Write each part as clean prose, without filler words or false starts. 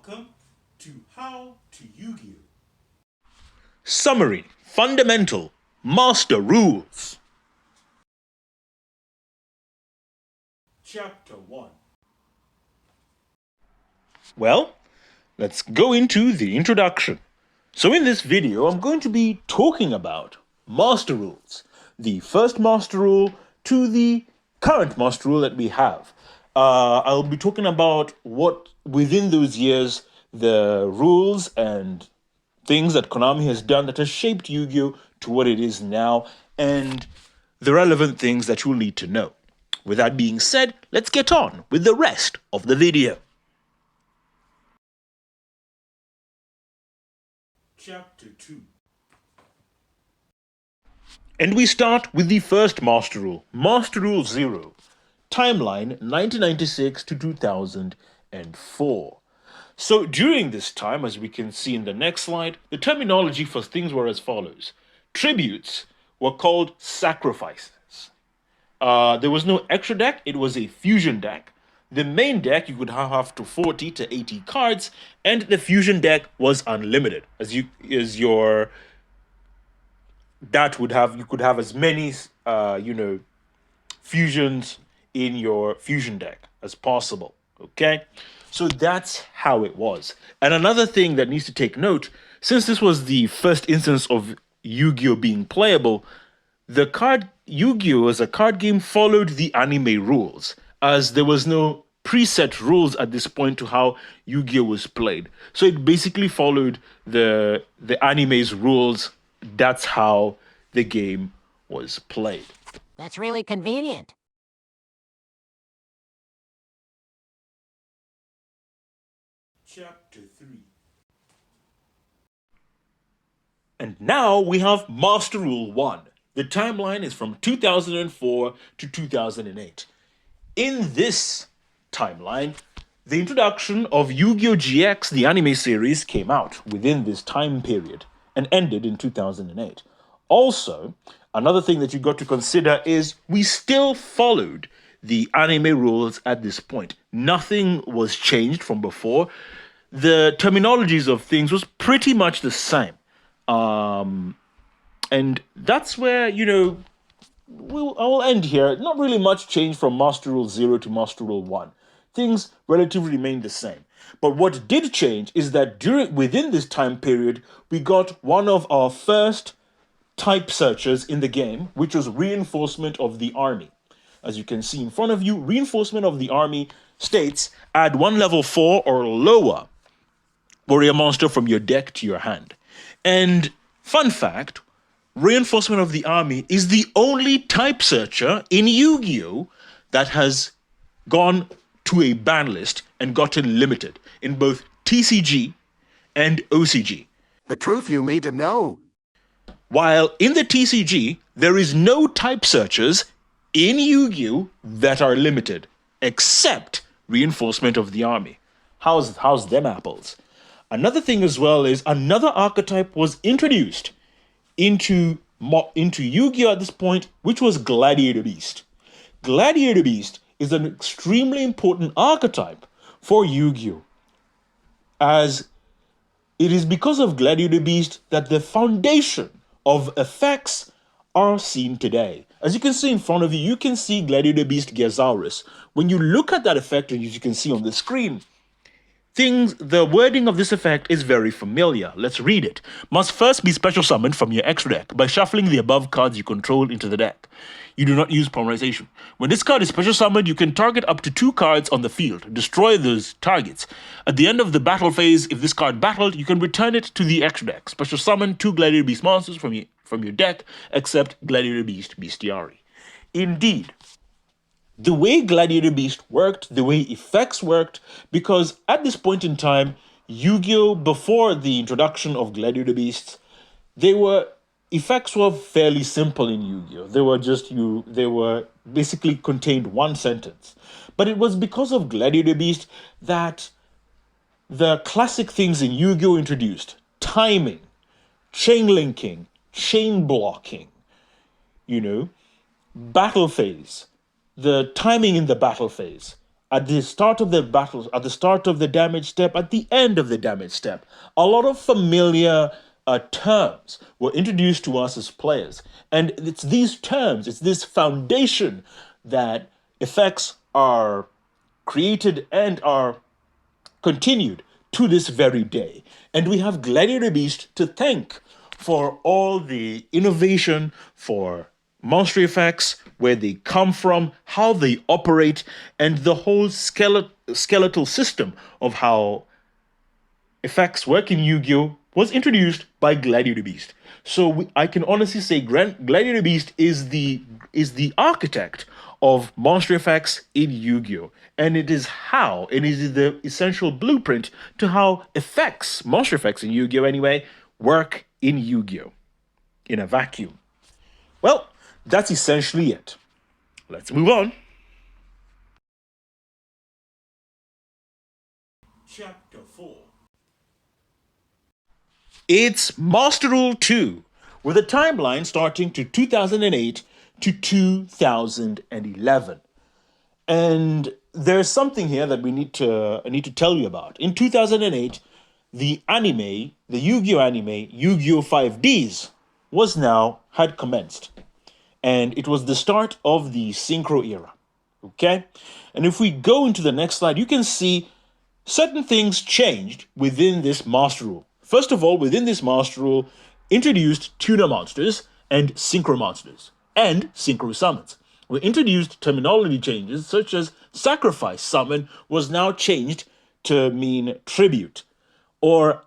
Welcome to How to Yu-Gi-Oh! Summary, Fundamental, Master Rules. Chapter 1. Well, let's go into the introduction. So in this video, I'm going to be talking about Master Rules. The first Master Rule to the current Master Rule that we have. I'll be talking about what, within those years, the rules and things that Konami has done that has shaped Yu-Gi-Oh! To what it is now, and the relevant things that you'll need to know. With that being said, let's get on with the rest of the video. Chapter 2. And we start with the first Master Rule, Master Rule 0, timeline 1996 to 2004. So during this time, as we can see in the next slide, the terminology for things were as follows. Tributes were called sacrifices. There was no extra deck, it was a fusion deck. The main deck, you could have up to 40 to 80 cards, and the fusion deck was unlimited. You could have as many fusions in your fusion deck as possible. Okay, so that's how it was. And another thing that needs to take note, since this was the first instance of Yu-Gi-Oh being playable, the card Yu-Gi-Oh as a card game followed the anime rules, as there was no preset rules at this point to how Yu-Gi-Oh was played. So it basically followed the anime's rules. That's how the game was played. That's really convenient. Chapter 3. And now we have Master Rule 1. The timeline is from 2004 to 2008. In this timeline, the introduction of Yu-Gi-Oh! GX, the anime series, came out within this time period and ended in 2008. Also, another thing that you got to consider is we still followed the anime rules at this point. Nothing was changed from before. The terminologies of things was pretty much the same. And that's where, I will end here. Not really much change from Master Rule 0 to Master Rule 1. Things relatively remained the same. But what did change is that within this time period, we got one of our first type searchers in the game, which was Reinforcement of the Army. As you can see in front of you, Reinforcement of the Army states, add 1 level 4 or lower warrior monster from your deck to your hand. And fun fact, Reinforcement of the Army is the only type searcher in Yu-Gi-Oh! That has gone to a ban list and gotten limited in both TCG and OCG. The truth you need to know. While in the TCG, there is no type searchers in Yu-Gi-Oh! That are limited, except Reinforcement of the Army. How's them apples? Another thing as well is another archetype was introduced into Yu-Gi-Oh! At this point, which was Gladiator Beast. Gladiator Beast is an extremely important archetype for Yu-Gi-Oh! As it is because of Gladiator Beast that the foundation of effects are seen today. As you can see in front of you, you can see Gladiator Beast Gearsaurus. When you look at that effect, as you can see on the screen, the wording of this effect is very familiar. Let's read it. Must first be special summoned from your extra deck by shuffling the above cards you control into the deck. You do not use polymerization. When this card is special summoned, you can target up to 2 cards on the field. Destroy those targets. At the end of the battle phase, if this card battled, you can return it to the extra deck. Special summon 2 Gladiator Beast monsters from your deck, except Gladiator Beast Bestiary. Indeed, the way Gladiator Beast worked, the way effects worked, because at this point in time, Yu-Gi-Oh! Before the introduction of Gladiator Beasts, effects were fairly simple in Yu-Gi-Oh! They were basically contained one sentence. But it was because of Gladiator Beast that the classic things in Yu-Gi-Oh! Introduced: timing, chain linking, chain blocking, battle phase, the timing in the battle phase, at the start of the battles, at the start of the damage step, at the end of the damage step. A lot of familiar terms were introduced to us as players. And it's these terms, it's this foundation that effects are created and are continued to this very day. And we have Gladiator Beast to thank for all the innovation, for monster effects, where they come from, how they operate, and the whole skeletal system of how effects work in Yu-Gi-Oh! Was introduced by Gladiator Beast. So I can honestly say Gladiator Beast is the architect of monster effects in Yu-Gi-Oh! And it is the essential blueprint to how monster effects in Yu-Gi-Oh! Anyway, work in Yu-Gi-Oh! In a vacuum. Well, that's essentially it. Let's move on. Chapter 4. It's Master Rule 2, with a timeline starting to 2008 to 2011. And there's something here that I need to tell you about. In 2008, the Yu-Gi-Oh anime, Yu-Gi-Oh 5Ds, had commenced. And it was the start of the Synchro era. Okay? And if we go into the next slide, you can see certain things changed within this master rule. First of all, within this master rule, introduced tuner monsters and synchro monsters and synchro summons. We introduced terminology changes such as sacrifice summon was now changed to mean tribute summon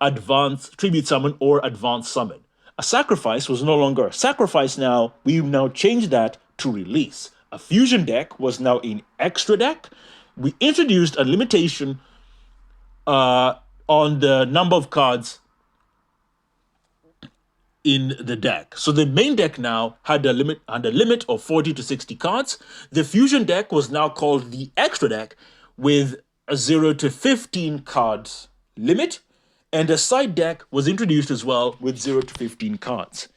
or advanced summon. A sacrifice was no longer a sacrifice now, we've now changed that to release. A fusion deck was now an extra deck. We introduced a limitation on the number of cards in the deck. So the main deck now had a limit of 40 to 60 cards. The fusion deck was now called the extra deck with a 0 to 15 cards limit, and a side deck was introduced as well with 0 to 15 cards.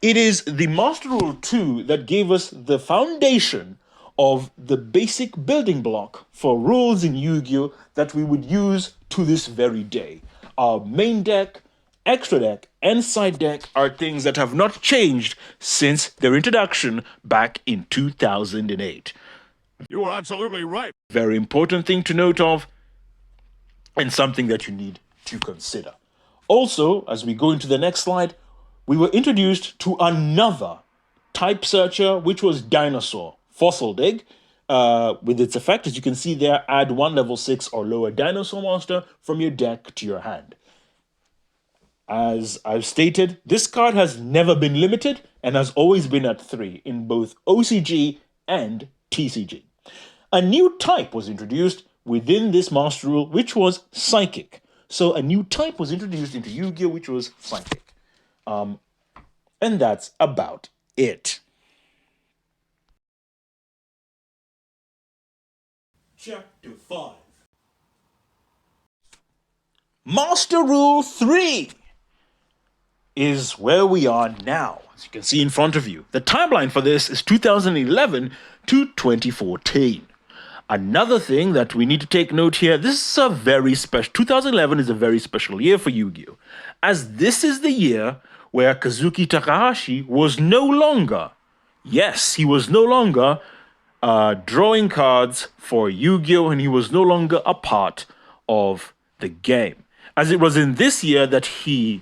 It is the Master Rule 2 that gave us the foundation of the basic building block for rules in Yu-Gi-Oh! That we would use to this very day. Our main deck, extra deck, and side deck are things that have not changed since their introduction back in 2008. You are absolutely right. Very important thing to note of, and something that you need to consider. Also, as we go into the next slide, we were introduced to another type searcher, which was Dinosaur Fossil Dig. With its effect, as you can see there, add one level 6 or lower dinosaur monster from your deck to your hand. As I've stated, this card has never been limited and has always been at 3 in both OCG and TCG. A new type was introduced within this Master Rule, which was Psychic. So a new type was introduced into Yu-Gi-Oh! Which was Psychic. And that's about it. Chapter 5. Master Rule 3 is where we are now, as you can see in front of you. The timeline for this is 2011 to 2014. Another thing that we need to take note here, this is a very special, 2011 is a very special year for Yu-Gi-Oh! As this is the year where Kazuki Takahashi was no longer, he was no longer drawing cards for Yu-Gi-Oh! And he was no longer a part of the game. As it was in this year that he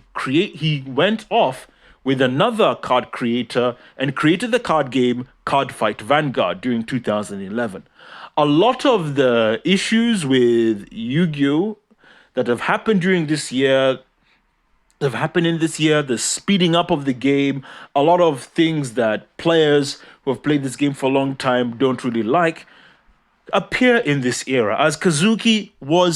went off with another card creator and created the card game Card Fight Vanguard during 2011. A lot of the issues with Yu-Gi-Oh! That have happened during this year, the speeding up of the game, a lot of things that players who have played this game for a long time don't really like, appear in this era, as Kazuki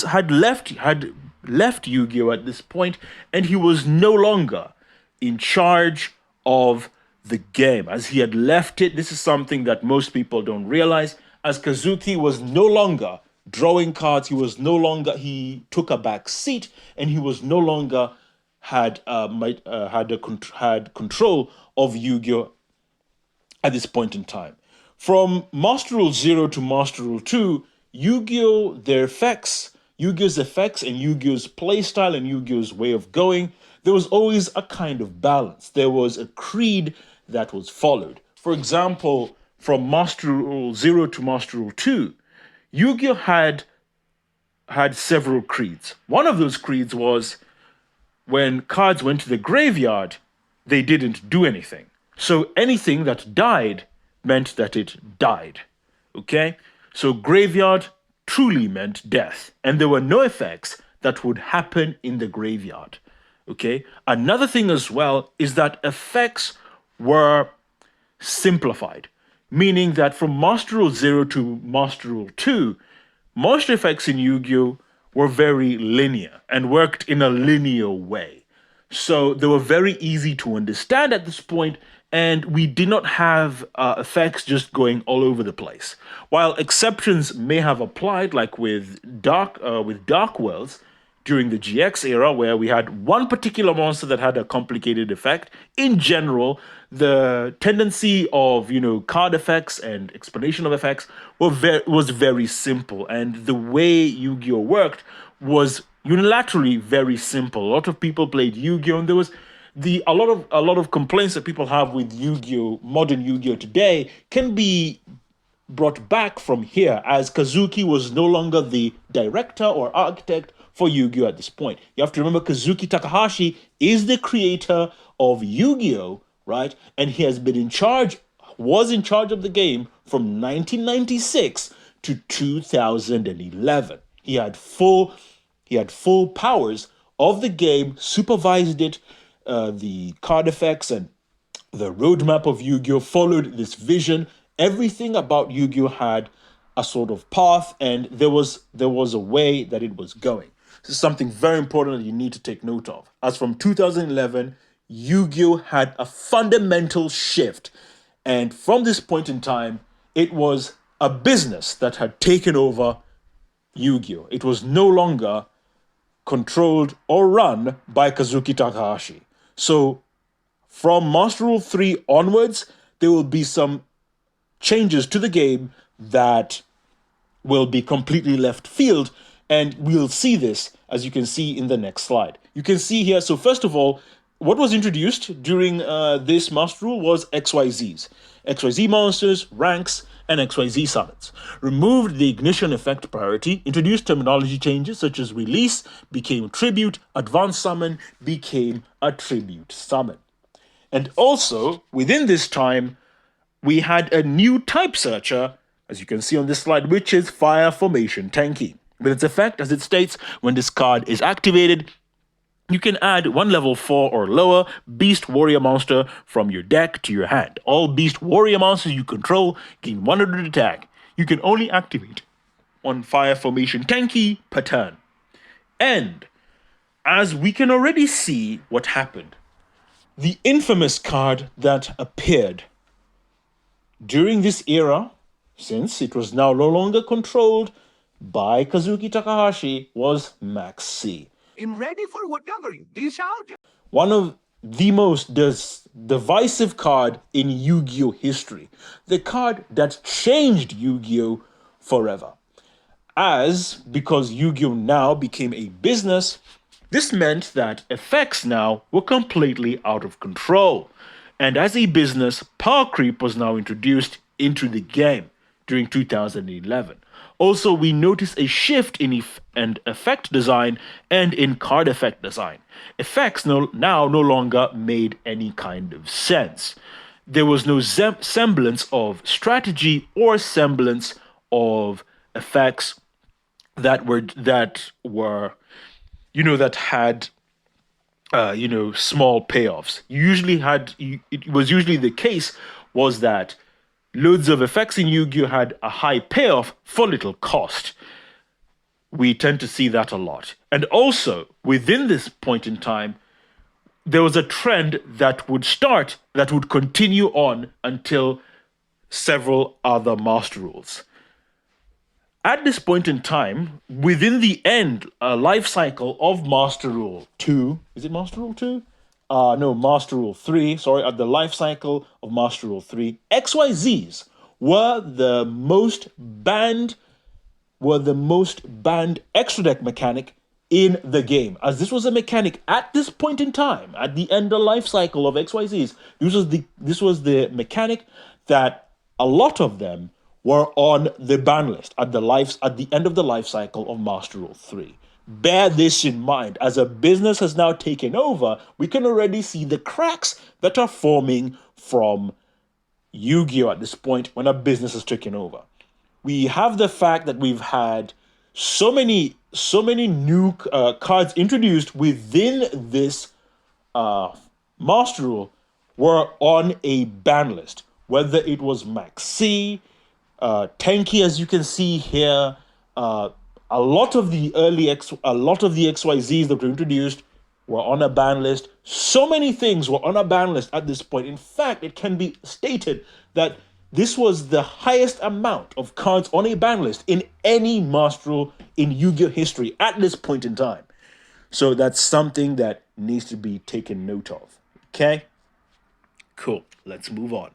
had left Yu-Gi-Oh! At this point, and he was no longer in charge of the game. As he had left it, this is something that most people don't realize, as Kazuki was no longer drawing cards, he took a back seat, and he was no longer had control of Yu-Gi-Oh! At this point in time. From Master Rule 0 to Master Rule 2, Yu-Gi-Oh, their effects, Yu-Gi-Oh's effects and Yu-Gi-Oh's playstyle and Yu-Gi-Oh's way of going, there was always a kind of balance. There was a creed that was followed. For example, from Master Rule 0 to Master Rule 2, Yu-Gi-Oh had several creeds. One of those creeds was when cards went to the graveyard, they didn't do anything. So anything that died meant that it died. Okay? So graveyard truly meant death. And there were no effects that would happen in the graveyard. Okay? Another thing as well is that effects were simplified, meaning that from Master Rule 0 to Master Rule 2, most effects in Yu-Gi-Oh! Were very linear and worked in a linear way. So they were very easy to understand at this point, and we did not have effects just going all over the place. While exceptions may have applied, like with Dark Worlds, during the GX era, where we had one particular monster that had a complicated effect. In general, the tendency of card effects and explanation of effects was very simple, and the way Yu-Gi-Oh worked was unilaterally very simple. A lot of people played Yu-Gi-Oh, and there was a lot of complaints that people have with Yu-Gi-Oh, modern Yu-Gi-Oh today can be brought back from here, as Kazuki was no longer the director or architect for Yu-Gi-Oh at this point. You have to remember Kazuki Takahashi is the creator of Yu-Gi-Oh, right? And he has been was in charge of the game from 1996 to 2011. He had full powers of the game, supervised it, the card effects and the roadmap of Yu-Gi-Oh followed this vision. Everything about Yu-Gi-Oh had a sort of path, and there was a way that it was going. This is something very important that you need to take note of. As from 2011, Yu-Gi-Oh had a fundamental shift, and from this point in time, it was a business that had taken over Yu-Gi-Oh. It was no longer controlled or run by Kazuki Takahashi. So from Master Rule 3 onwards, there will be some changes to the game that will be completely left field, and we'll see this as you can see in the next slide. You can see here, so first of all, what was introduced during this Master Rule was XYZs. XYZ monsters, ranks, and XYZ summons. Removed the ignition effect priority, introduced terminology changes such as release became tribute, advanced summon became a tribute summon. And also, within this time, we had a new type searcher, as you can see on this slide, which is Fire Formation Tenki. With its effect, as it states, when this card is activated, you can add 1 level 4 or lower Beast Warrior monster from your deck to your hand. All Beast Warrior monsters you control gain 100 attack. You can only activate on Fire Formation Tenki per turn. And as we can already see what happened, the infamous card that appeared during this era, since it was now no longer controlled by Kazuki Takahashi, was Max C. I'm ready for whatever you dish out. One of the most divisive card in Yu-Gi-Oh history. The card that changed Yu-Gi-Oh forever. Because Yu-Gi-Oh now became a business, this meant that effects now were completely out of control. And as a business, power creep was now introduced into the game during 2011. Also, we noticed a shift in effect design and in card effect design. Effects now no longer made any kind of sense. There was no semblance of strategy or semblance of effects that had small payoffs. It was usually the case was that loads of effects in Yu-Gi-Oh had a high payoff for little cost. We tend to see that a lot. And also, within this point in time, there was a trend that would continue on until several other Master Rules. At this point in time, within the life cycle of Master Rule 2, is it Master Rule 2? No, Master Rule 3, sorry, at the life cycle of Master Rule 3, XYZs were the most banned were the most banned extra deck mechanic in the game, as this was a mechanic at this point in time, at the end of life cycle of XYZs. This was the mechanic that a lot of them were on the ban list at the end of the life cycle of Master Rule 3. Bear this in mind. As a business has now taken over, we can already see the cracks that are forming from Yu-Gi-Oh! At this point when a business has taken over. We have the fact that we've had so many new cards introduced within this Master Rule were on a ban list. Whether it was Maxi, Tenki, as you can see here, a lot of the XYZs that were introduced were on a ban list. So many things were on a ban list at this point. In fact, it can be stated that this was the highest amount of cards on a ban list in any Master Rule in Yu-Gi-Oh! History at this point in time. So that's something that needs to be taken note of. Okay? Cool. Let's move on.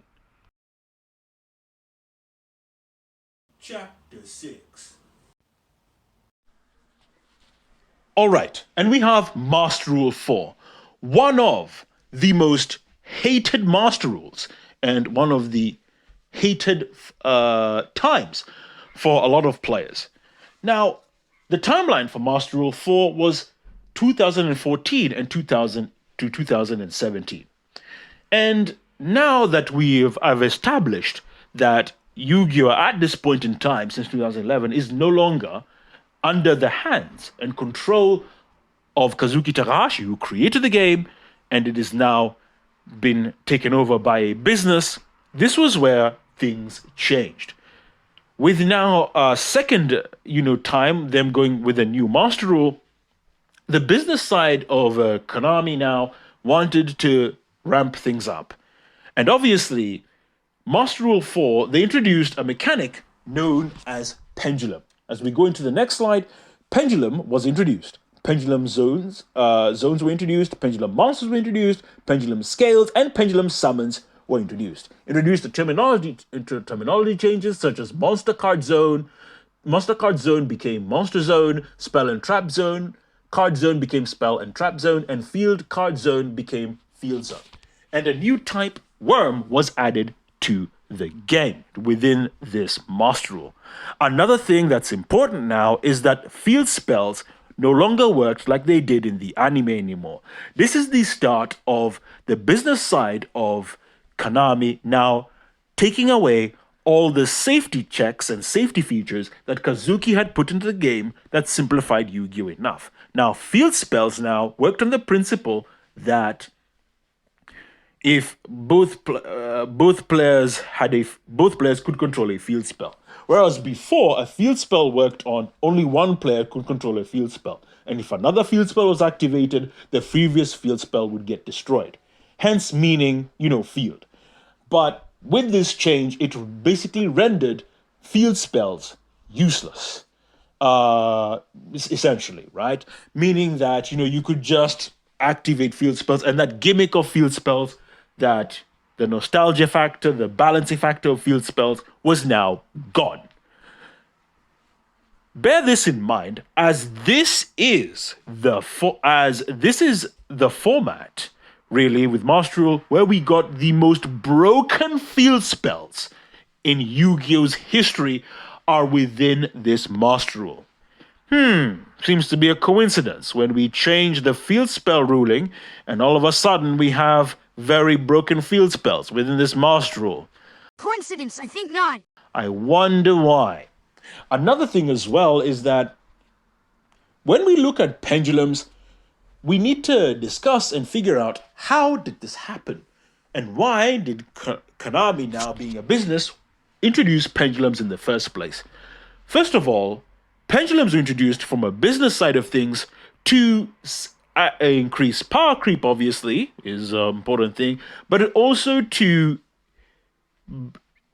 Chapter 6. All right, and we have Master Rule 4, one of the most hated Master Rules and one of the hated times for a lot of players. Now, the timeline for Master Rule 4 was 2014 and 2017. And now that I've established that Yu-Gi-Oh! At this point in time, since 2011, is no longer under the hands and control of Kazuki Takahashi, who created the game, and it is now been taken over by a business. This was where things changed. With now a second, time, them going with a new Master Rule, the business side of Konami now wanted to ramp things up. And obviously, Master Rule 4, they introduced a mechanic known as Pendulum. As we go into the next slide, Pendulum was introduced. Pendulum zones were introduced, Pendulum monsters were introduced, Pendulum scales, and Pendulum summons were introduced. Introduced the terminology changes such as Monster Card Zone. Monster Card Zone became Monster Zone, Spell and Trap Zone. Card Zone became Spell and Trap Zone, and Field Card Zone became Field Zone. And a new type, Worm, was added to the game within this Master Rule. Another thing that's important now is that field spells no longer worked like they did in the anime anymore. This is the start of the business side of Konami now taking away all the safety checks and safety features that Kazuki had put into the game that simplified Yu-Gi-Oh! Enough. Now, field spells now worked on the principle that if both players could control a field spell, whereas before a field spell worked on only one player could control a field spell, and if another field spell was activated, the previous field spell would get destroyed. Hence, meaning field. But with this change, it basically rendered field spells useless, essentially, right? Meaning that you could just activate field spells, and that gimmick of field spells, that the nostalgia factor, the balancing factor of field spells was now gone. Bear this in mind, as this is the format, really, with Master Rule, where we got the most broken field spells in Yu-Gi-Oh's history are within this Master Rule. Seems to be a coincidence when we change the field spell ruling, and all of a sudden we have very broken field spells within this Master Rule. Coincidence? I think not. I wonder why. Another thing as well is that when we look at pendulums, we need to discuss and figure out how did this happen, and why did Konami, now being a business, introduce pendulums in the first place. First of all, pendulums were introduced from a business side of things to increase power creep, obviously, is an important thing, but also to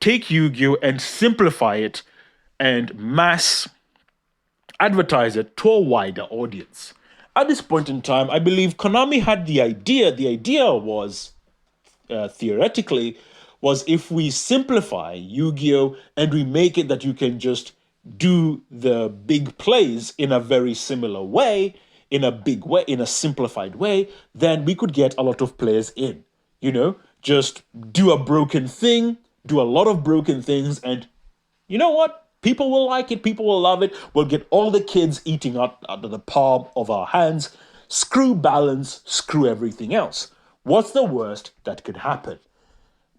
take Yu-Gi-Oh! And simplify it and mass advertise it to a wider audience. At this point in time, I believe Konami had the idea. The idea was, theoretically, was if we simplify Yu-Gi-Oh! And we make it that you can just do the big plays in a very similar way, in a big way, in a simplified way, then we could get a lot of players in. Just do a broken thing, do a lot of broken things, and you know what? People will like it. People will love it. We'll get all the kids eating out of the palm of our hands. Screw balance, screw everything else. What's the worst that could happen?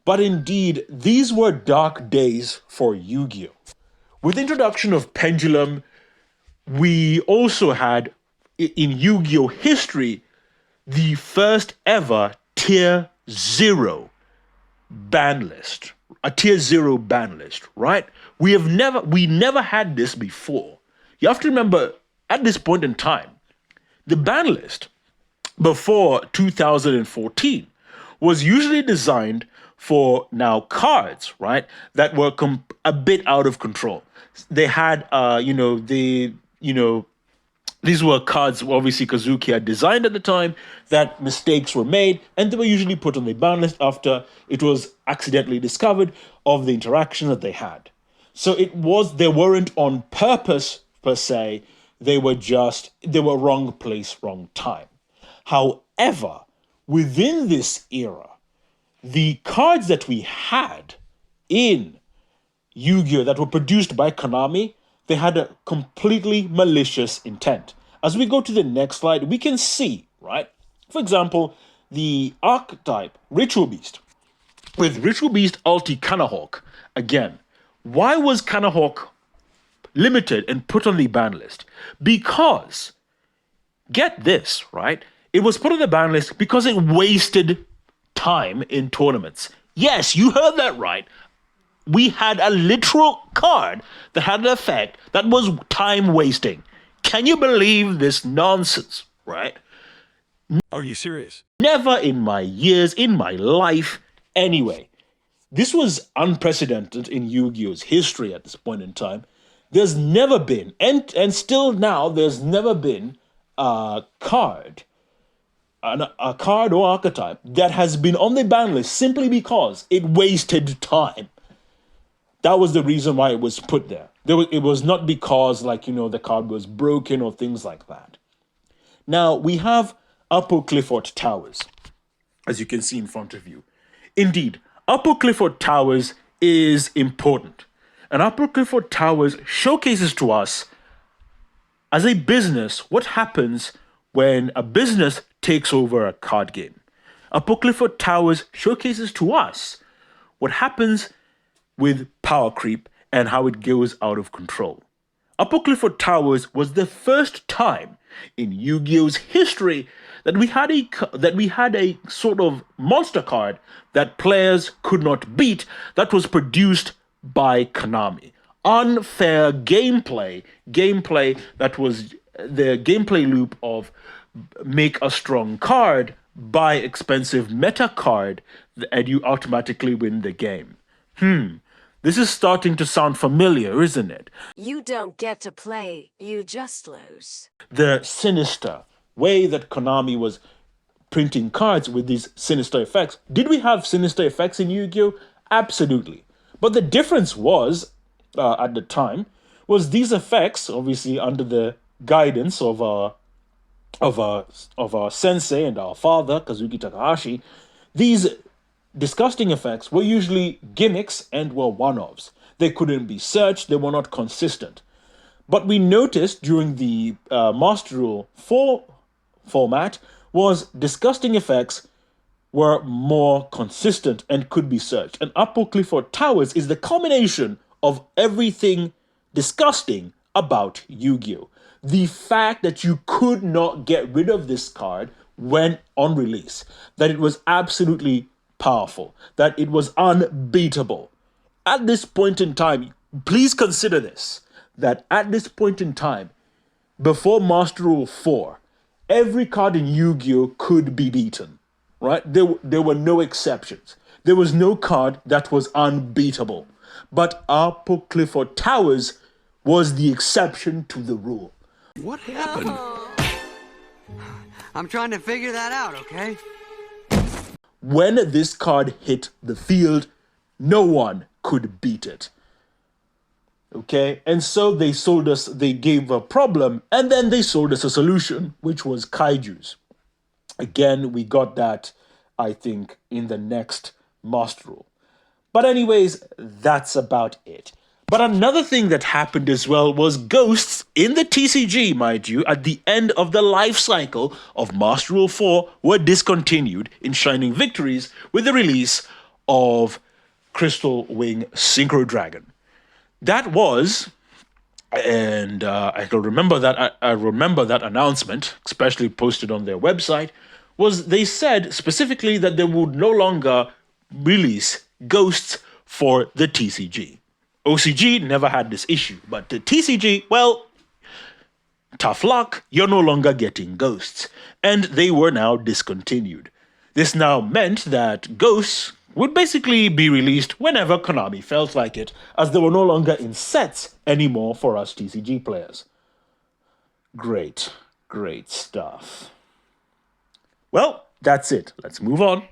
But indeed, these were dark days for Yu-Gi-Oh! With the introduction of Pendulum, we also had, in Yu-Gi-Oh! History, the first ever Tier 0 ban list. A Tier 0 ban list, right? We never had this before. You have to remember, at this point in time, the ban list before 2014 was usually designed for now cards, right? That were a bit out of control. They had, these were cards, obviously, Kazuki had designed at the time, that mistakes were made, and they were usually put on the ban list after it was accidentally discovered of the interaction that they had. So they weren't on purpose, per se, they were wrong place, wrong time. However, within this era, the cards that we had in Yu-Gi-Oh! That were produced by Konami, they had a completely malicious intent. As we go to the next slide, we can see, right? For example, the archetype Ritual Beast. With Ritual Beast Ulti Kanahawk, again, why was Kanahawk limited and put on the ban list? Because, get this, right? It was put on the ban list because it wasted time in tournaments. Yes, you heard that right. We had a literal card that had an effect that was time wasting. Can you believe this nonsense, right? Are you serious? Never in my years, in my life, anyway. This was unprecedented in Yu-Gi-Oh's history at this point in time. There's never been, and still now, there's never been a card or archetype that has been on the ban list simply because it wasted time. That was the reason why it was put there. It was not because, the card was broken or things like that. Now, we have Upper Clifford Towers, as you can see in front of you. Indeed, Upper Clifford Towers is important. And Upper Clifford Towers showcases to us, as a business, what happens when a business takes over a card game. Upper Clifford Towers showcases to us what happens with power creep and how it goes out of control. Upper Clifford Towers was the first time in Yu-Gi-Oh's history that we had a sort of monster card that players could not beat that was produced by Konami. Unfair gameplay that was the gameplay loop of make a strong card, buy expensive meta card, and you automatically win the game. This is starting to sound familiar, isn't it? You don't get to play, you just lose. The sinister way that Konami was printing cards with these sinister effects. Did we have sinister effects in Yu-Gi-Oh? Absolutely. But the difference was, at the time, was these effects, obviously under the guidance of our sensei and our father, Kazuki Takahashi, these disgusting effects were usually gimmicks and were one-offs. They couldn't be searched, they were not consistent. But we noticed during the Master Rule 4 format was disgusting effects were more consistent and could be searched. And Upper Clifford Towers is the combination of everything disgusting about Yu-Gi-Oh! The fact that you could not get rid of this card when on release, that it was absolutely powerful, that it was unbeatable. At this point in time, please consider this, that at this point in time, before Master Rule 4, every card in Yu-Gi-Oh! Could be beaten, right? There were no exceptions. There was no card that was unbeatable. But Upper Clifford Towers was the exception to the rule. What happened? I'm trying to figure that out, okay? When this card hit the field, no one could beat it. Okay, and so they gave a problem, and then they sold us a solution, which was kaijus. Again, we got that, I think, in the next Master Rule. But, anyways, that's about it. But another thing that happened as well was ghosts in the TCG, mind you, at the end of the life cycle of Master Rule 4 were discontinued in Shining Victories with the release of Crystal Wing Synchro Dragon. That was, and I can remember that I remember that announcement, especially posted on their website, was they said specifically that they would no longer release ghosts for the TCG. OCG never had this issue, but the TCG, well, tough luck, you're no longer getting ghosts, and they were now discontinued. This now meant that ghosts would basically be released whenever Konami felt like it, as they were no longer in sets anymore for us TCG players. Great, great stuff. Well, that's it. Let's move on.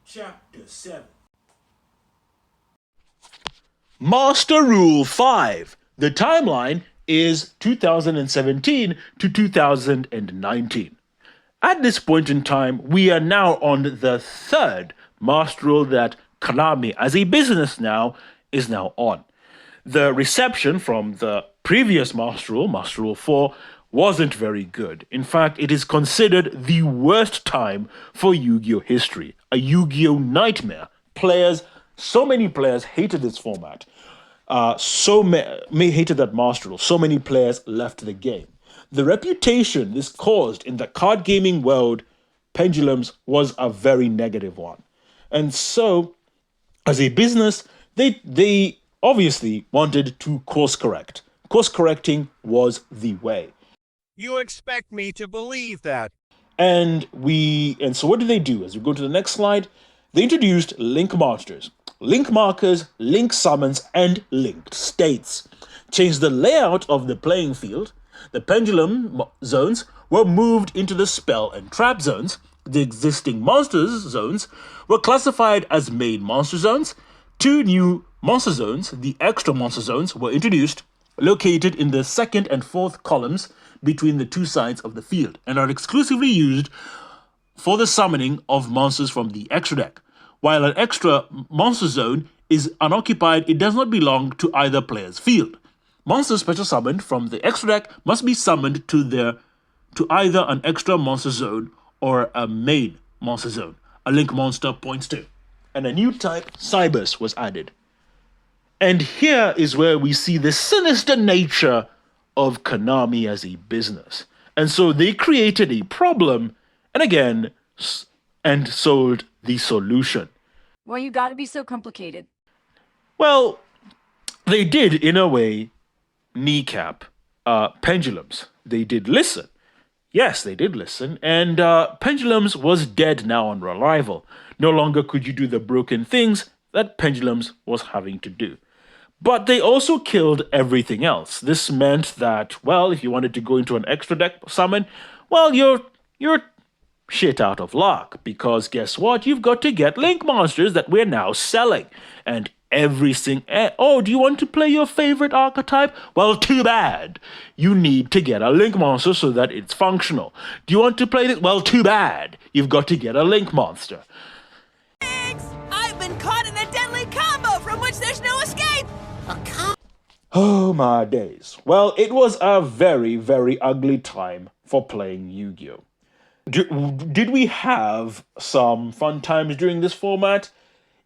Chapter 7. Master Rule 5. The timeline is 2017 to 2019. At this point in time, we are now on the third Master Rule that Konami, as a business now, is now on. The reception from the previous Master Rule 4, wasn't very good. In fact, it is considered the worst time for Yu-Gi-Oh! History. A Yu-Gi-Oh! Nightmare. So many players hated this format. Hated that Master Rule. So many players left the game. The reputation this caused in the card gaming world, Pendulums, was a very negative one. And so, as a business, they obviously wanted to course correct. Course correcting was the way. You expect me to believe that? And so what did they do? As we go to the next slide, they introduced link monsters, link markers, link summons, and linked states. Changed the layout of the playing field. The pendulum zones were moved into the spell and trap zones. The existing monsters zones were classified as main monster zones. 2 new monster zones, the extra monster zones, were introduced, located in the second and fourth columns between the 2 sides of the field, and are exclusively used for the summoning of monsters from the extra deck. While an extra monster zone is unoccupied, it does not belong to either player's field. Monsters special summoned from the extra deck must be summoned to either an extra monster zone or a main monster zone. A link monster points to. And a new type, Cybers, was added. And here is where we see the sinister nature of Konami as a business. And so they created a problem, and sold the solution. Well, you gotta be so complicated. Well, they did, in a way, kneecap Pendulums. They did listen. Yes, they did listen, and Pendulums was dead now on arrival. No longer could you do the broken things that Pendulums was having to do. But they also killed everything else. This meant that, well, if you wanted to go into an extra deck summon, well, you're shit out of luck. Because guess what? You've got to get link monsters that we're now selling. And do you want to play your favorite archetype? Well, too bad. You need to get a link monster so that it's functional. Do you want to play this? Well, too bad. You've got to get a link monster. I've been caught in a deadly combo from which there's no escape! Oh my days. Well, it was a very, very ugly time for playing Yu-Gi-Oh! Did we have some fun times during this format?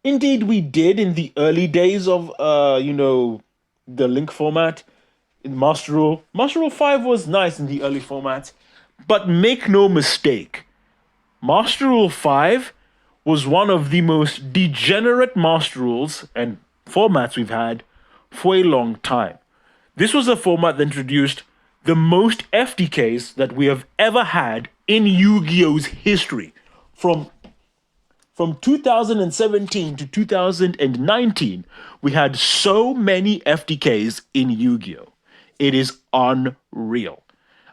Indeed, we did in the early days of, the Link format. In Master Rule. Master Rule 5 was nice in the early formats. But make no mistake, Master Rule 5 was one of the most degenerate Master Rules and formats we've had for a long time. This was a format that introduced the most FTKs that we have ever had in Yu-Gi-Oh's history. From 2017 to 2019, we had so many FTKs in Yu-Gi-Oh! It is unreal.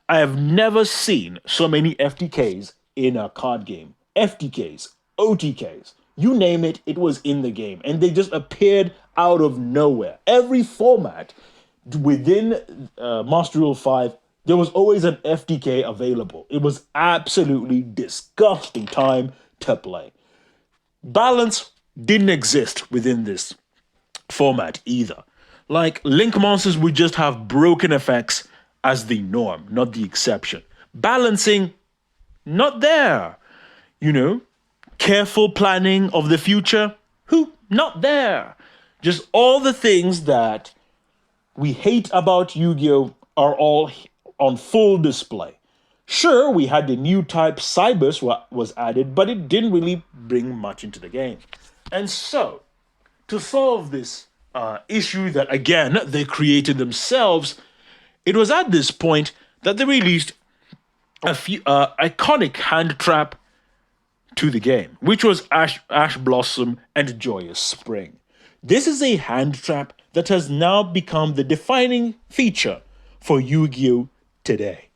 I have never seen so many FTKs in a card game. FTKs, OTKs, You name it, it was in the game. And they just appeared out of nowhere. Every format within Master Rule 5, there was always an FTK available. It was absolutely disgusting time to play. Balance didn't exist within this format either. Like, Link monsters would just have broken effects as the norm, not the exception. Balancing, not there. You know, careful planning of the future, not there. Just all the things that we hate about Yu-Gi-Oh! Are all on full display. Sure, we had the new type Cybers was added, but it didn't really bring much into the game. And so, to solve this issue that, again, they created themselves, it was at this point that they released a few iconic hand trap to the game, which was Ash Blossom and Joyous Spring. This is a hand trap that has now become the defining feature for Yu-Gi-Oh! Today.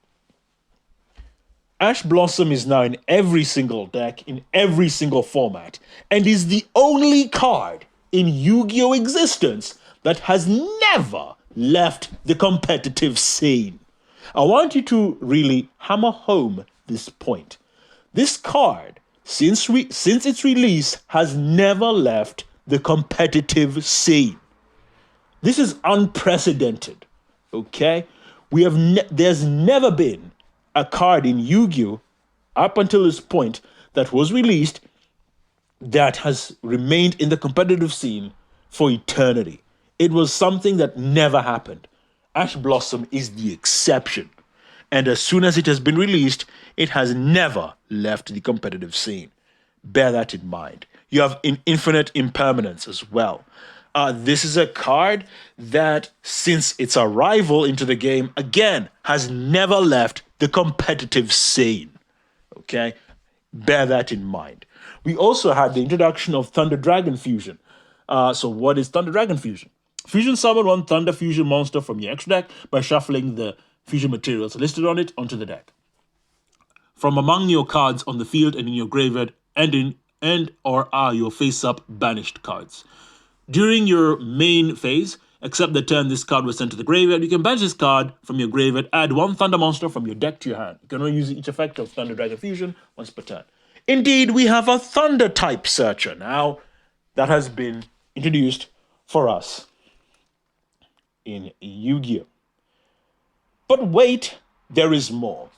Ash Blossom is now in every single deck, in every single format, and is the only card in Yu-Gi-Oh! Existence that has never left the competitive scene. I want you to really hammer home this point. This card, since its release, has never left the competitive scene. This is unprecedented, okay? There's never been a card in Yu-Gi-Oh! Up until this point that was released that has remained in the competitive scene for eternity. It was something that never happened. Ash Blossom is the exception. And as soon as it has been released, it has never left the competitive scene. Bear that in mind. You have Infinite Impermanence as well. This is a card that, since its arrival into the game, again, has never left the competitive scene. Okay? Bear that in mind. We also had the introduction of Thunder Dragon Fusion. So what is Thunder Dragon Fusion? Fusion summon one Thunder Fusion monster from your extra deck by shuffling the fusion materials listed on it onto the deck. From among your cards on the field and in your graveyard and or are your face-up banished cards. During your main phase, except the turn this card was sent to the graveyard, you can banish this card from your graveyard, add one Thunder monster from your deck to your hand. You can only use each effect of Thunder Dragon Fusion once per turn. Indeed, we have a Thunder type searcher now that has been introduced for us in Yu-Gi-Oh! But wait, there is more.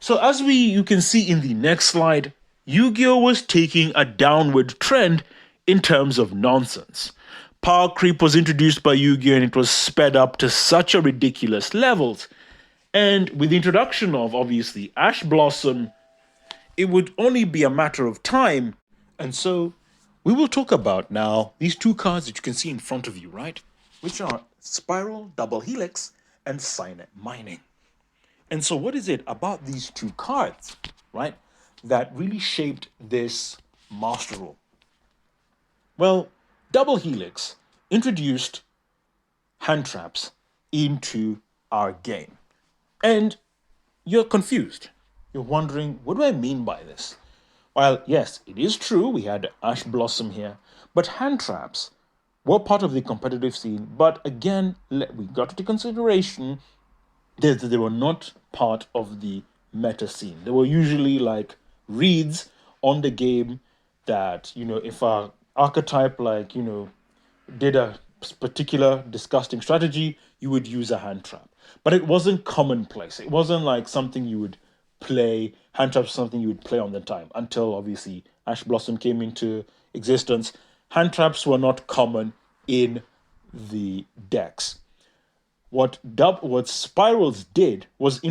So as you can see in the next slide, Yu-Gi-Oh! Was taking a downward trend in terms of nonsense. Power creep was introduced by Yu-Gi-Oh! And it was sped up to such a ridiculous levels. And with the introduction of, obviously, Ash Blossom, it would only be a matter of time. And so we will talk about now these two cards that you can see in front of you, right? Which are Spiral, Double Helix, and Signet Mining. And so what is it about these two cards, right, that really shaped this Master Rule? Well, Double Helix introduced hand traps into our game. And you're confused. You're wondering, what do I mean by this? Well, yes, it is true, we had Ash Blossom here, but hand traps were part of the competitive scene. But again, we got into consideration that they were not part of the meta scene. They were usually like reads on the game that, if a archetype did a particular disgusting strategy, you would use a hand trap. But it wasn't commonplace. It wasn't like something you would play, hand traps something you would play on the time, until obviously Ash Blossom came into existence. Hand traps were not common in the decks. What Spirals did was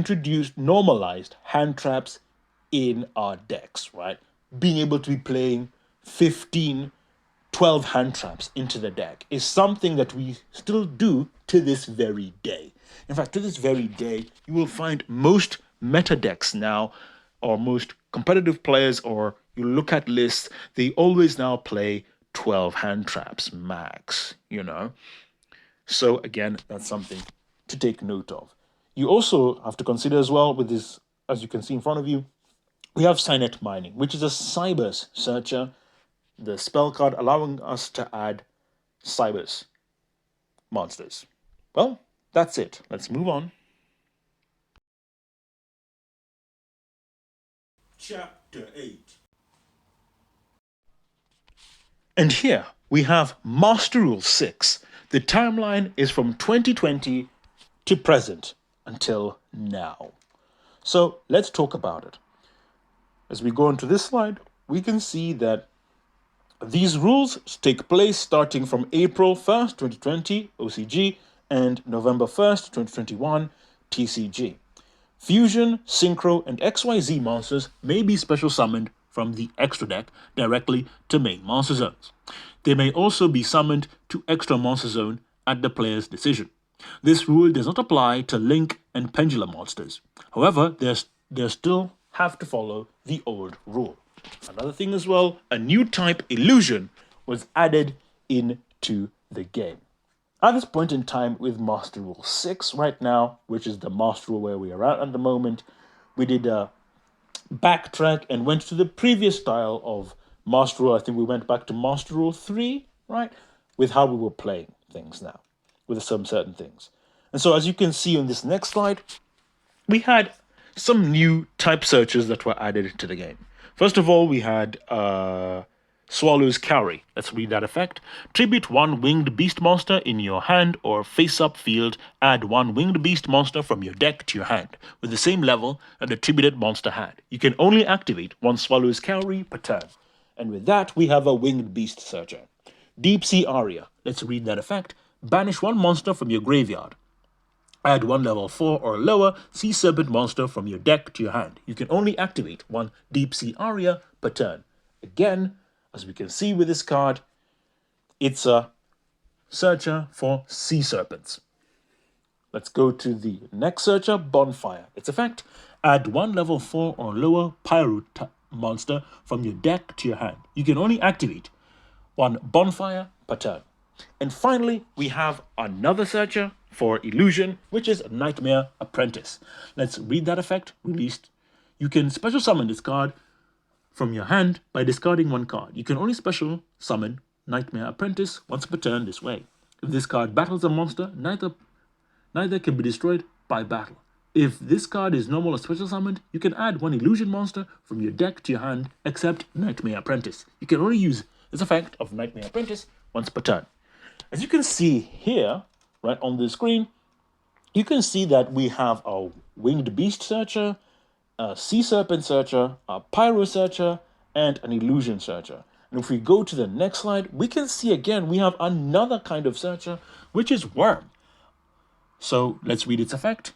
normalized hand traps in our decks, right? Being able to be playing 15, 12 hand traps into the deck is something that we still do to this very day. In fact, to this very day, you will find most meta decks now, or most competitive players, or you look at lists, they always now play 12 hand traps max, So again, that's something to take note of. You also have to consider as well with this, as you can see in front of you, we have Signet Mining, which is a Cybers searcher the spell card allowing us to add Cybers monsters. Well, that's it. Let's move on. Chapter 8. And here we have Master Rule 6. The timeline is from 2020 to present until now. So let's talk about it. As we go into this slide, we can see that these rules take place starting from April 1st, 2020, OCG, and November 1st, 2021, TCG. Fusion, Synchro, and XYZ monsters may be special summoned from the extra deck directly to main monster zones. They may also be summoned to extra monster zone at the player's decision. This rule does not apply to Link and Pendulum monsters. However, they still have to follow the old rule. Another thing as well, a new type, Illusion, was added into the game. At this point in time with Master Rule 6 right now, which is the Master Rule where we are at the moment, we did a backtrack and went to the previous style of Master Rule. I think we went back to Master Rule 3, right? With how we were playing things now, with some certain things. And so as you can see on this next slide, we had some new type searches that were added to the game. First of all, we had Swallow's Carry. Let's read that effect. Tribute one winged beast monster in your hand or face-up field. Add one winged beast monster from your deck to your hand with the same level that the tributed monster had. You can only activate one Swallow's Carry per turn. And with that, we have a winged beast searcher. Deep Sea Aria. Let's read that effect. Banish one monster from your graveyard. Add one level 4 or lower Sea Serpent monster from your deck to your hand. You can only activate one Deep Sea Aria per turn. Again, as we can see with this card, it's a searcher for Sea Serpents. Let's go to the next searcher, Bonfire. Its effect, add one level 4 or lower Pyro monster from your deck to your hand. You can only activate one Bonfire per turn. And finally, we have another searcher for Illusion, which is Nightmare Apprentice. Let's read that effect. Released. You can special summon this card from your hand by discarding one card. You can only special summon Nightmare Apprentice once per turn this way. If this card battles a monster, neither can be destroyed by battle. If this card is normal or special summoned, you can add one Illusion monster from your deck to your hand, except Nightmare Apprentice. You can only use this effect of Nightmare Apprentice once per turn. As you can see here, right on the screen, you can see that we have a Winged Beast Searcher, a Sea Serpent Searcher, a Pyro Searcher, and an Illusion Searcher. And if we go to the next slide, we can see again we have another kind of Searcher, which is Worm. So let's read its effect.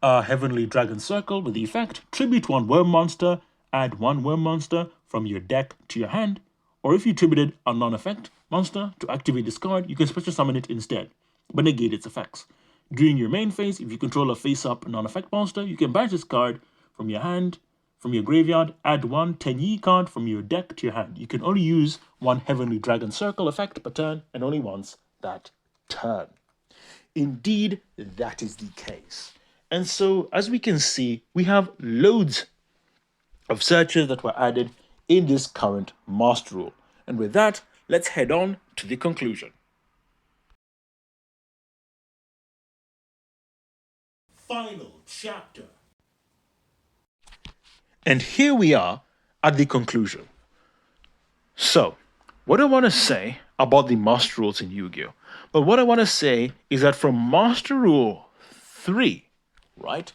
A Heavenly Dragon Circle with the effect, tribute one Worm monster, add one Worm monster from your deck to your hand, or if you tributed a non-effect monster to activate this card, you can special summon it instead, but negate its effects. During your main phase, if you control a face-up non-effect monster, you can banish this card from your hand, from your graveyard, add one Tenyi card from your deck to your hand. You can only use one Heavenly Dragon Circle effect per turn, and only once that turn. Indeed, that is the case. And so, as we can see, we have loads of searches that were added in this current Master Rule. And with that, let's head on to the conclusion. Final chapter. And here we are at the conclusion. So, what I want to say about the Master Rules in Yu-Gi-Oh! But what I want to say is that from Master Rule 3, right,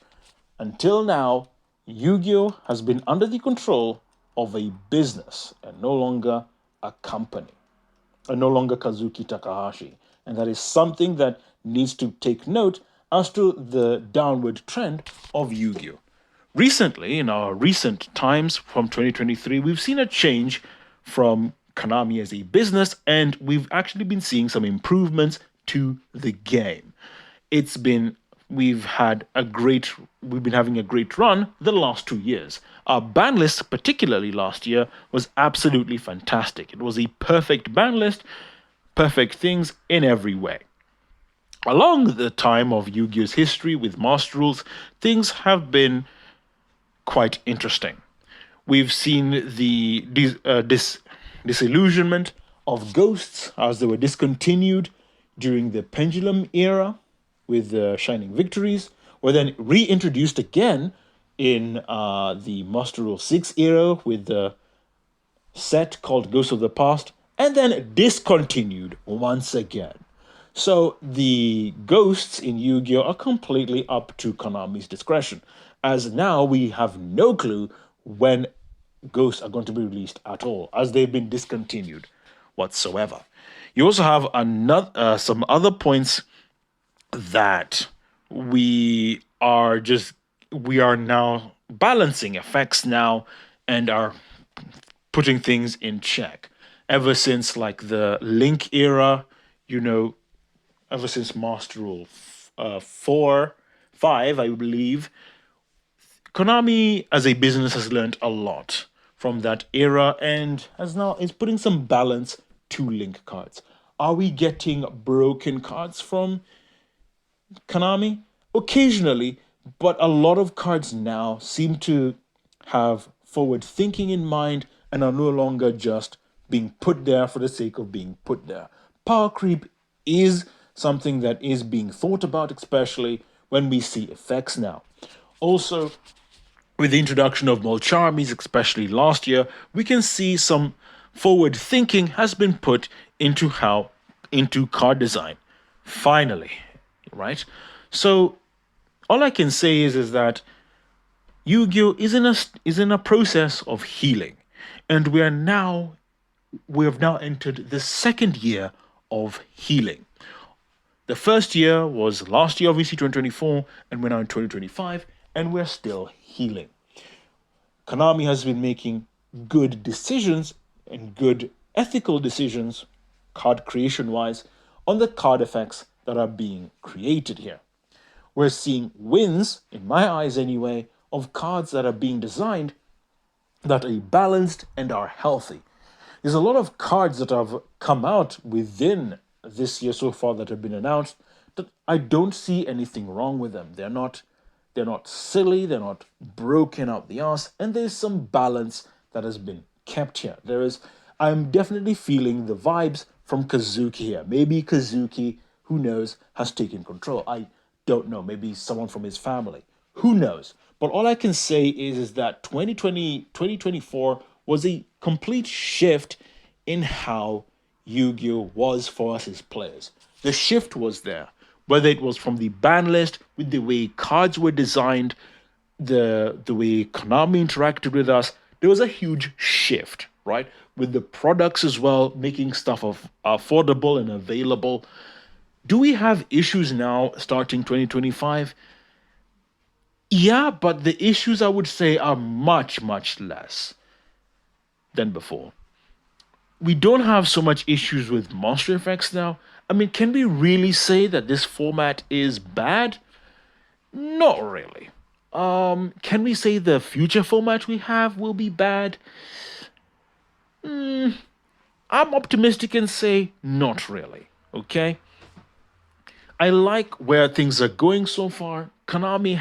until now, Yu-Gi-Oh! Has been under the control of a business and no longer a company, and no longer Kazuki Takahashi. And that is something that needs to take note as to the downward trend of Yu-Gi-Oh! Recently, in our recent times from 2023, we've seen a change from Konami as a business, and we've actually been seeing some improvements to the game. We've been having a great run the last 2 years. Our ban list, particularly last year, was absolutely fantastic. It was a perfect ban list, perfect things in every way. Along the time of Yu-Gi-Oh's history with Master Rules, things have been quite interesting. We've seen the disillusionment of ghosts as they were discontinued during the Pendulum era with Shining Victories, were then reintroduced again in the Master Rule 6 era with the set called Ghosts of the Past, and then discontinued once again. So the ghosts in Yu-Gi-Oh! Are completely up to Konami's discretion, as now we have no clue when ghosts are going to be released at all, as they've been discontinued whatsoever. You also have some other points that we are now balancing effects now and are putting things in check. Ever since like the Link era, ever since Master Rule 5, I believe, Konami as a business has learned a lot from that era and is putting some balance to Link cards. Are we getting broken cards from Konami? Occasionally, but a lot of cards now seem to have forward thinking in mind and are no longer just being put there for the sake of being put there. Power creep is something that is being thought about, especially when we see effects now. Also, with the introduction of Molcharmies, especially last year, we can see some forward thinking has been put into card design. Finally, right? So all I can say is that Yu-Gi-Oh! is in a process of healing, and we have now entered the second year of healing. The first year was last year, obviously 2024, and we're now in 2025, and we're still healing. Konami has been making good decisions and good ethical decisions, card creation-wise, on the card effects that are being created here. We're seeing wins, in my eyes anyway, of cards that are being designed that are balanced and are healthy. There's a lot of cards that have come out within this year so far that have been announced that I don't see anything wrong with them. They're not silly, they're not broken out the arse, and there's some balance that has been kept here. I'm definitely feeling the vibes from Kazuki here. Maybe Kazuki, who knows, has taken control. I don't know, maybe someone from his family. Who knows? But all I can say is that 2024 was a complete shift in how Yu-Gi-Oh! Was for us as players. The shift was there. Whether it was from the ban list, with the way cards were designed, the way Konami interacted with us, there was a huge shift, right? With the products as well, making stuff affordable and available. Do we have issues now starting 2025? Yeah, but the issues I would say are much, much less than before. We don't have so much issues with monster effects now. I mean, can we really say that this format is bad? Not really. Can we say the future format we have will be bad? I'm optimistic and say not really, okay? I like where things are going so far. Konami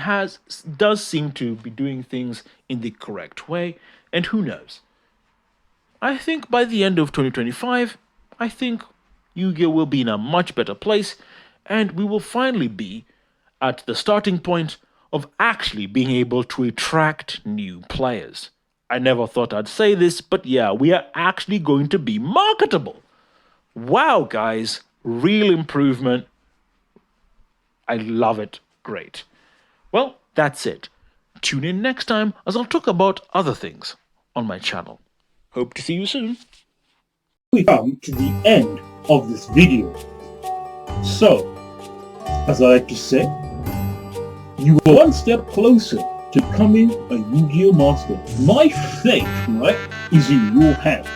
does seem to be doing things in the correct way, and who knows? I think by the end of 2025, I think Yu-Gi-Oh! Will be in a much better place, and we will finally be at the starting point of actually being able to attract new players. I never thought I'd say this, but yeah, we are actually going to be marketable. Wow, guys, real improvement. I love it. Great. Well, that's it. Tune in next time as I'll talk about other things on my channel. Hope to see you soon. We come to the end of this video. So, as I like to say, you are one step closer to becoming a Yu-Gi-Oh! Master. My fate, right, is in your hands.